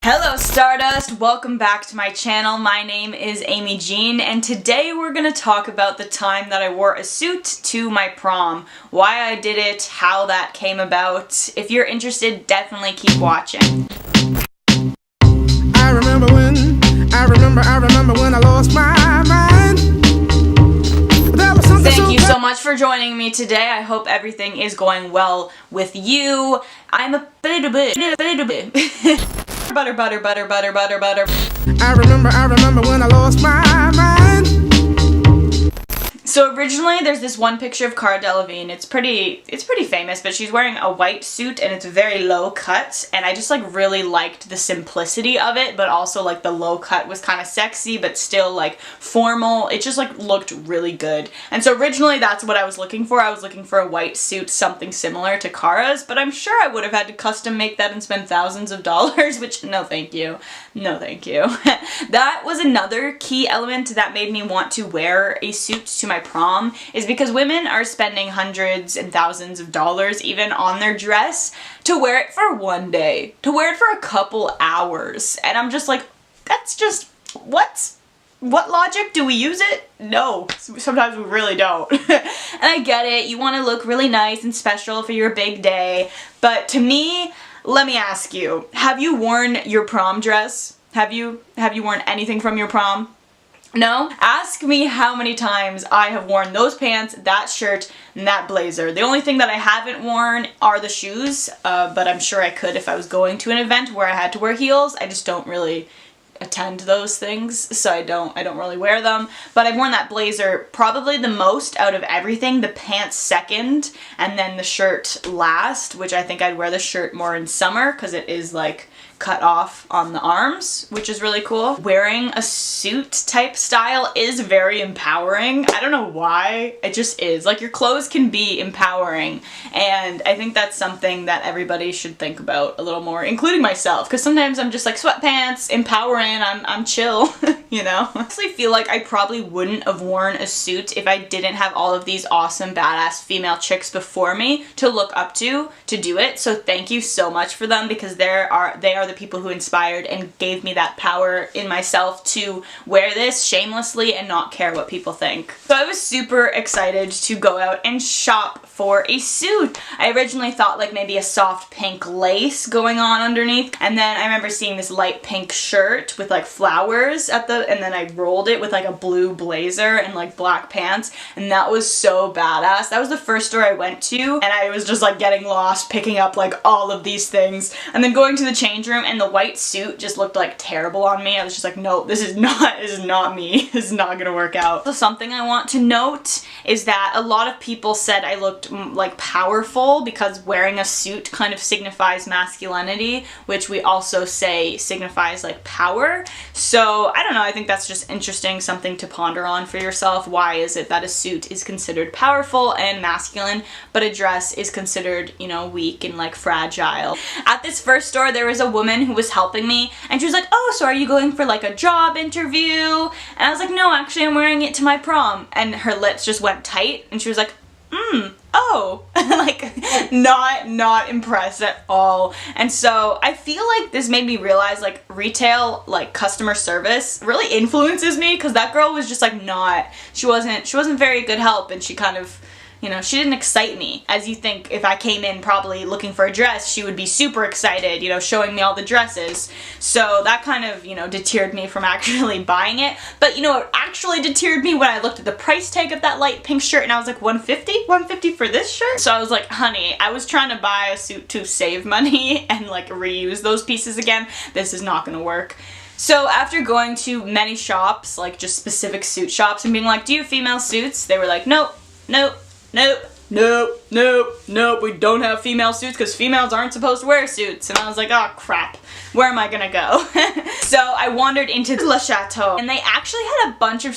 Hello Stardust, welcome back to my channel. My name is Amy Jean and today we're going to talk about the time that I wore a suit to my prom, why I did it, how that came about. If you're interested, definitely keep watching. I remember when I lost my mind. Thank you so much for joining me today. I hope everything is going well with you. I'm a little bit butter. I remember when I lost my mind. So originally there's this one picture of Cara Delevingne. It's pretty famous, but she's wearing a white suit and it's very low cut, and I just like really liked the simplicity of it, but also like the low cut was kind of sexy but still like formal. It just like looked really good. And so originally that's what I was looking for. I was looking for a white suit, something similar to Cara's, but I'm sure I would have had to custom make that and spend thousands of dollars, which no thank you. No thank you. That was another key element that made me want to wear a suit to my prom, is because women are spending hundreds and thousands of dollars even on their dress to wear it for one day, to wear it for a couple hours, and I'm just like, that's just, what logic? Do we use it? No, sometimes we really don't. And I get it, you want to look really nice and special for your big day, but to me, let me ask you, have you worn your prom dress? Have you worn anything from your prom? No? Ask me how many times I have worn those pants, that shirt, and that blazer. The only thing that I haven't worn are the shoes, but I'm sure I could if I was going to an event where I had to wear heels. I just don't really attend those things, so I don't really wear them. But I've worn that blazer probably the most out of everything, the pants second, and then the shirt last, which I think I'd wear the shirt more in summer because it is like cut off on the arms, which is really cool. Wearing a suit type style is very empowering. I don't know why, it just is. Like, your clothes can be empowering, and I think that's something that everybody should think about a little more, including myself, because sometimes I'm just like, sweatpants, empowering, I'm chill, you know? I honestly feel like I probably wouldn't have worn a suit if I didn't have all of these awesome badass female chicks before me to look up to do it, so thank you so much for them, because they are the people who inspired and gave me that power in myself to wear this shamelessly and not care what people think. So I was super excited to go out and shop for a suit. I originally thought like maybe a soft pink lace going on underneath, and then I remember seeing this light pink shirt with like flowers at the, and then I rolled it with like a blue blazer and like black pants, and that was so badass. That was the first store I went to, and I was just like getting lost picking up like all of these things, and then going to the change room, and the white suit just looked like terrible on me. I was just like, no, this is not me. This is not gonna work out. So something I want to note is that a lot of people said I looked like powerful because wearing a suit kind of signifies masculinity, which we also say signifies like power. So I don't know, I think that's just interesting, something to ponder on for yourself. Why is it that a suit is considered powerful and masculine, but a dress is considered, you know, weak and like fragile? At this first store, there was a woman who was helping me, and she was like, oh, so are you going for like a job interview? And I was like, no, actually I'm wearing it to my prom. And her lips just went tight, and she was like, oh, like not impressed at all. And so I feel like this made me realize like retail, like customer service really influences me, because that girl was just like she wasn't very good help, and she kind of, you know, she didn't excite me. As you think, if I came in probably looking for a dress, she would be super excited, you know, showing me all the dresses. So that kind of, you know, deterred me from actually buying it. But you know what actually deterred me? When I looked at the price tag of that light pink shirt, and I was like, $150? $150 for this shirt? So I was like, honey, I was trying to buy a suit to save money and like reuse those pieces again. This is not gonna work. So after going to many shops, like just specific suit shops, and being like, do you have female suits? They were like, nope, nope, nope, nope, nope, nope, we don't have female suits because females aren't supposed to wear suits. And I was like, oh crap, where am I gonna go? So I wandered into Le Chateau, and they actually had a bunch of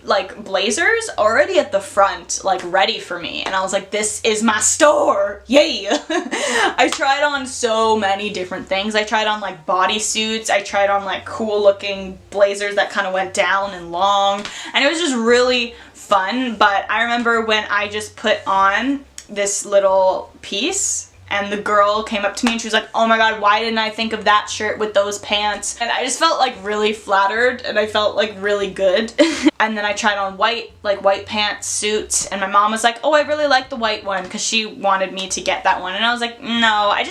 like blazers already at the front, like ready for me. And I was like, this is my store, yay! I tried on so many different things. I tried on like bodysuits, I tried on like cool looking blazers that kind of went down and long, and it was just really fun. But I remember when I just put on this little piece, and the girl came up to me and she was like, oh my god, why didn't I think of that shirt with those pants? And I just felt like really flattered and I felt like really good. And then I tried on white pants, suits, and my mom was like, oh, I really like the white one, because she wanted me to get that one. And I was like, no, I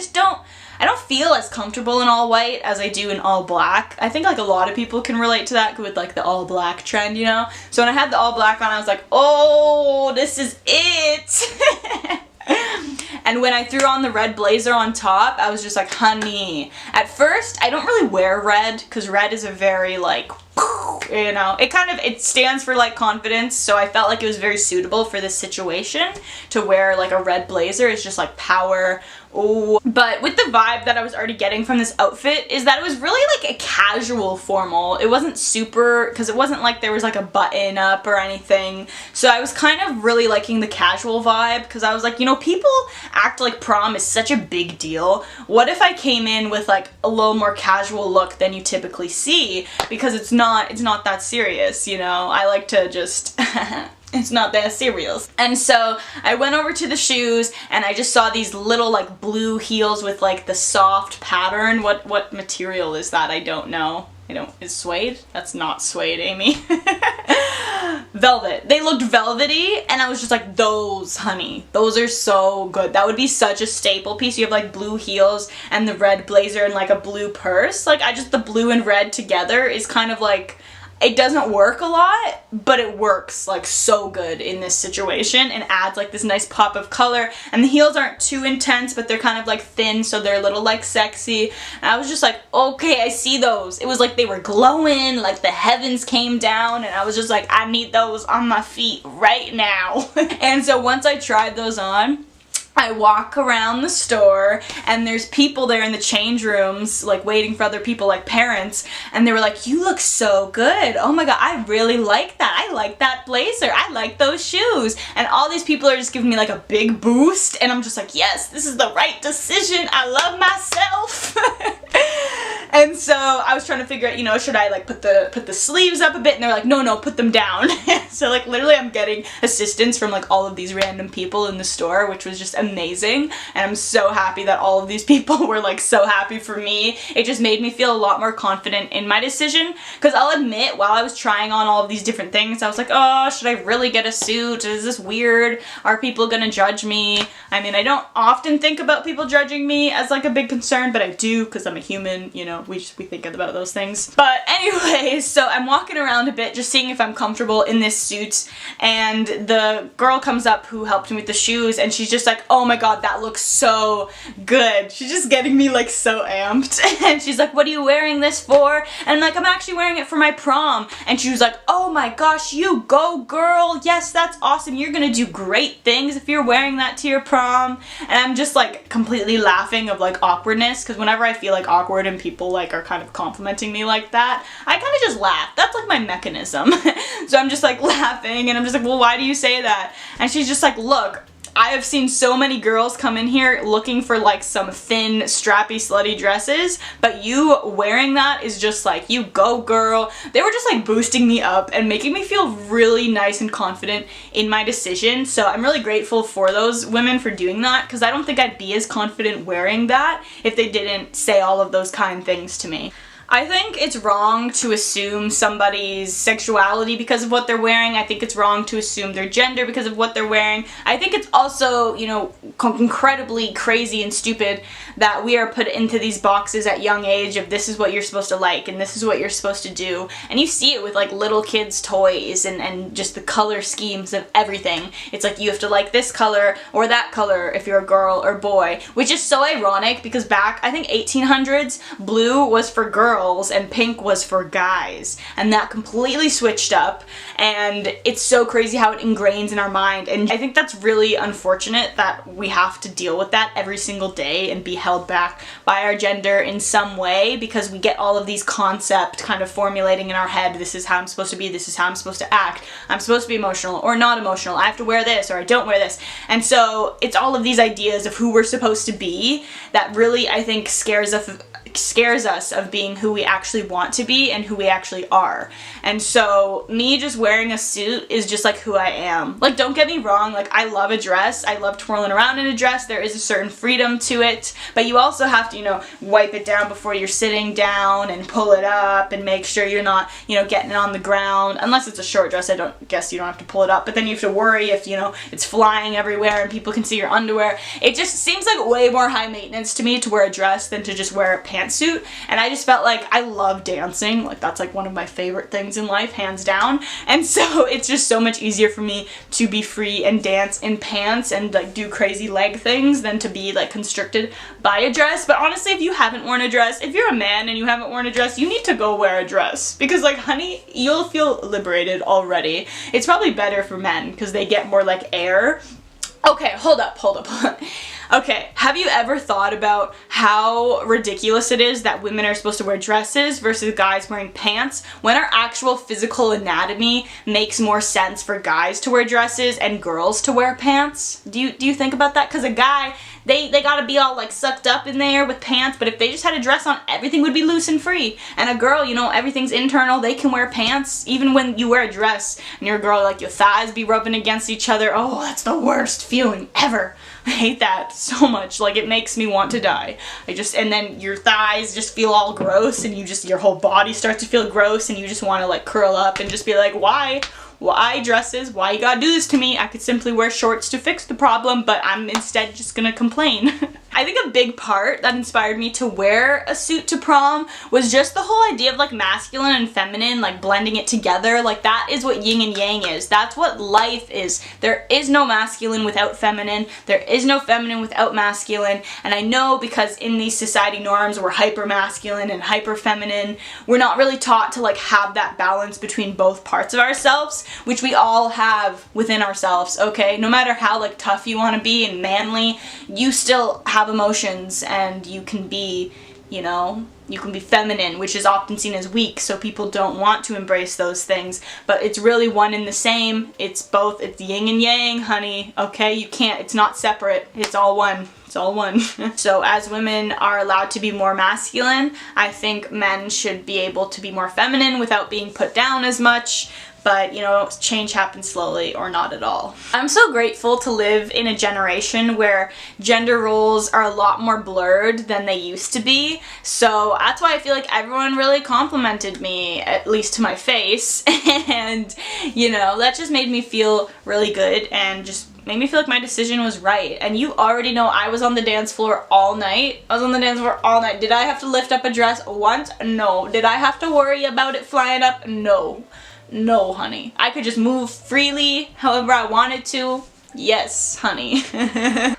don't feel as comfortable in all white as I do in all black. I think like a lot of people can relate to that with like the all black trend, you know? So when I had the all black on, I was like, oh, this is it. And when I threw on the red blazer on top, I was just like, honey. At first, I don't really wear red, because red is a very like, you know, it stands for like confidence, so I felt like it was very suitable for this situation to wear like a red blazer. It's just like power. Oh, but with the vibe that I was already getting from this outfit is that it was really like a casual formal. It wasn't super, because it wasn't like there was like a button up or anything. So I was kind of really liking the casual vibe, because I was like, you know, people act like prom is such a big deal. What if I came in with like a little more casual look than you typically see, because it's not that serious, you know? I like to just it's not that serious. And so I went over to the shoes and I just saw these little like blue heels with like the soft pattern. What material is that? I don't know. Is suede? That's not suede, Amy. Velvet. They looked velvety and I was just like, those, honey, those are so good. That would be such a staple piece. You have like blue heels and the red blazer and like a blue purse. Like the blue and red together is kind of like, it doesn't work a lot, but it works like so good in this situation and adds like this nice pop of color. And the heels aren't too intense, but they're kind of like thin, so they're a little like sexy. And I was just like, okay, I see those. It was like they were glowing, like the heavens came down, and I was just like, I need those on my feet right now. And so once I tried those on, I walk around the store and there's people there in the change rooms like waiting for other people, like parents, and they were like, you look so good. Oh my god, I really like that. I like that blazer. I like those shoes. And all these people are just giving me like a big boost and I'm just like, yes, this is the right decision. I love myself. And so I was trying to figure out, you know, should I like put the sleeves up a bit? And they're like, no, put them down. So like literally I'm getting assistance from like all of these random people in the store, which was just amazing. And I'm so happy that all of these people were like so happy for me. It just made me feel a lot more confident in my decision. Because I'll admit, while I was trying on all of these different things, I was like, oh, should I really get a suit? Is this weird? Are people gonna judge me? I mean, I don't often think about people judging me as like a big concern, but I do, because I'm a human, you know, we think about those things. But anyways, so I'm walking around a bit just seeing if I'm comfortable in this suit, and the girl comes up who helped me with the shoes and she's just like, oh my god, that looks so good. She's just getting me like so amped. And she's like, what are you wearing this for? And I'm like, I'm actually wearing it for my prom. And she was like, oh my gosh, you go girl. Yes, that's awesome. You're gonna do great things if you're wearing that to your prom. And I'm just like completely laughing of like awkwardness, because whenever I feel like awkward and people like are kind of complimenting me like that, I kind of just laugh. That's like my mechanism. So I'm just like laughing and I'm just like, well, why do you say that? And she's just like, look, I have seen so many girls come in here looking for like some thin, strappy, slutty dresses, but you wearing that is just like, you go girl. They were just like boosting me up and making me feel really nice and confident in my decision. So I'm really grateful for those women for doing that, because I don't think I'd be as confident wearing that if they didn't say all of those kind things to me. I think it's wrong to assume somebody's sexuality because of what they're wearing. I think it's wrong to assume their gender because of what they're wearing. I think it's also, you know, incredibly crazy and stupid that we are put into these boxes at young age of this is what you're supposed to like and this is what you're supposed to do. And you see it with like little kids' toys and just the color schemes of everything. It's like you have to like this color or that color if you're a girl or boy, which is so ironic because back, I think 1800s, blue was for girls and pink was for guys, and that completely switched up, and it's so crazy how it ingrains in our mind. And I think that's really unfortunate that we have to deal with that every single day and be held back by our gender in some way, because we get all of these concepts kind of formulating in our head. This is how I'm supposed to be, this is how I'm supposed to act, I'm supposed to be emotional or not emotional, I have to wear this or I don't wear this. And so it's all of these ideas of who we're supposed to be that really, I think, scares scares us of being who we actually want to be and who we actually are. And so me just wearing a suit is just like who I am. Like, don't get me wrong, like I love a dress. I love twirling around in a dress. There is a certain freedom to it, but you also have to, you know, wipe it down before you're sitting down and pull it up and make sure you're not, you know, getting it on the ground. Unless it's a short dress, I don't guess you don't have to pull it up, but then you have to worry if, you know, it's flying everywhere and people can see your underwear. It just seems like way more high maintenance to me to wear a dress than to just wear a pantsuit. And I just felt like I love dancing. Like, that's like one of my favorite things in life, hands down. And so it's just so much easier for me to be free and dance in pants and like do crazy leg things than to be like constricted by a dress. But honestly, if you haven't worn a dress, if you're a man and you haven't worn a dress, you need to go wear a dress, because like, honey, you'll feel liberated already. It's probably better for men because they get more like air. Okay, hold up. Okay, have you ever thought about how ridiculous it is that women are supposed to wear dresses versus guys wearing pants when our actual physical anatomy makes more sense for guys to wear dresses and girls to wear pants? Do you think about that? Because a guy, they gotta be all like sucked up in there with pants, but if they just had a dress on, everything would be loose and free. And a girl, you know, everything's internal, they can wear pants. Even when you wear a dress and you're a girl, like your thighs be rubbing against each other. Oh, that's the worst feeling ever. I hate that so much. Like, it makes me want to die. And then your thighs just feel all gross, and your whole body starts to feel gross, and you just want to like curl up and just be like, why? Why dresses? Why you gotta do this to me? I could simply wear shorts to fix the problem, but I'm instead just gonna complain. I think a big part that inspired me to wear a suit to prom was just the whole idea of like masculine and feminine, like blending it together. Like, that is what yin and yang is. That's what life is. There is no masculine without feminine. There is no feminine without masculine. And I know because in these society norms we're hyper masculine and hyper feminine, we're not really taught to like have that balance between both parts of ourselves, which we all have within ourselves, okay? No matter how like tough you want to be and manly, you still have emotions, and you can be, you know, you can be feminine, which is often seen as weak, so people don't want to embrace those things, but it's really one and the same. It's both. It's yin and yang, honey, okay? You can't, it's not separate. It's all one. It's all one. So as women are allowed to be more masculine, I think men should be able to be more feminine without being put down as much. But, you know, change happens slowly or not at all. I'm so grateful to live in a generation where gender roles are a lot more blurred than they used to be. So that's why I feel like everyone really complimented me, at least to my face. And, you know, that just made me feel really good and just made me feel like my decision was right. And you already know I was on the dance floor all night. I was on the dance floor all night. Did I have to lift up a dress once? No. Did I have to worry about it flying up? No. No, honey. I could just move freely however I wanted to. Yes, honey.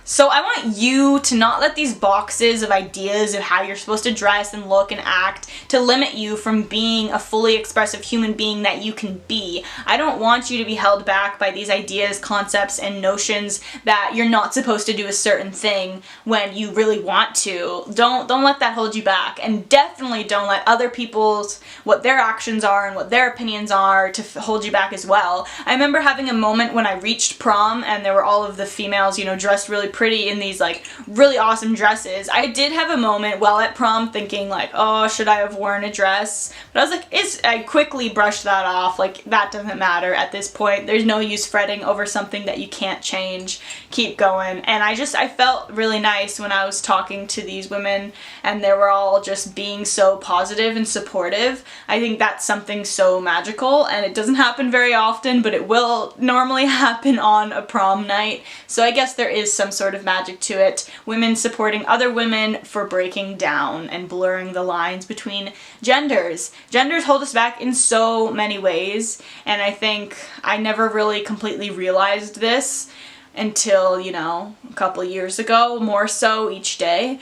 So I want you to not let these boxes of ideas of how you're supposed to dress and look and act to limit you from being a fully expressive human being that you can be. I don't want you to be held back by these ideas, concepts, and notions that you're not supposed to do a certain thing when you really want to. Don't let that hold you back, and definitely don't let other people's, what their actions are and what their opinions are to hold you back as well. I remember having a moment when I reached prom and there were all of the females, you know, dressed really pretty in these like really awesome dresses. I did have a moment while at prom thinking like, oh, should I have worn a dress? But I was like, I quickly brushed that off. Like, that doesn't matter at this point. There's no use fretting over something that you can't change. Keep going. And I felt really nice when I was talking to these women and they were all just being so positive and supportive. I think that's something so magical, and it doesn't happen very often, but it will normally happen on a prom night. So I guess there is some sort of magic to it. Women supporting other women for breaking down and blurring the lines between genders. Genders hold us back in so many ways, and I think I never really completely realized this until, you know, a couple years ago, more so each day.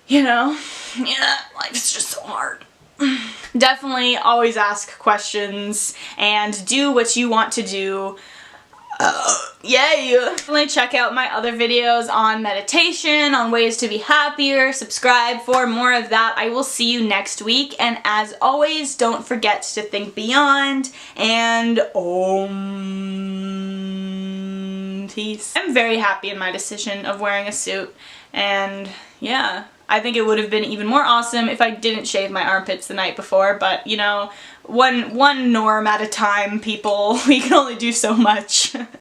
You know, yeah, life's just so hard. Definitely always ask questions and do what you want to do. Yay! Definitely check out my other videos on meditation, on ways to be happier. Subscribe for more of that. I will see you next week, and as always, don't forget to think beyond and peace. I'm very happy in my decision of wearing a suit, and yeah, I think it would have been even more awesome if I didn't shave my armpits the night before, but you know, one norm at a time, people. We can only do so much.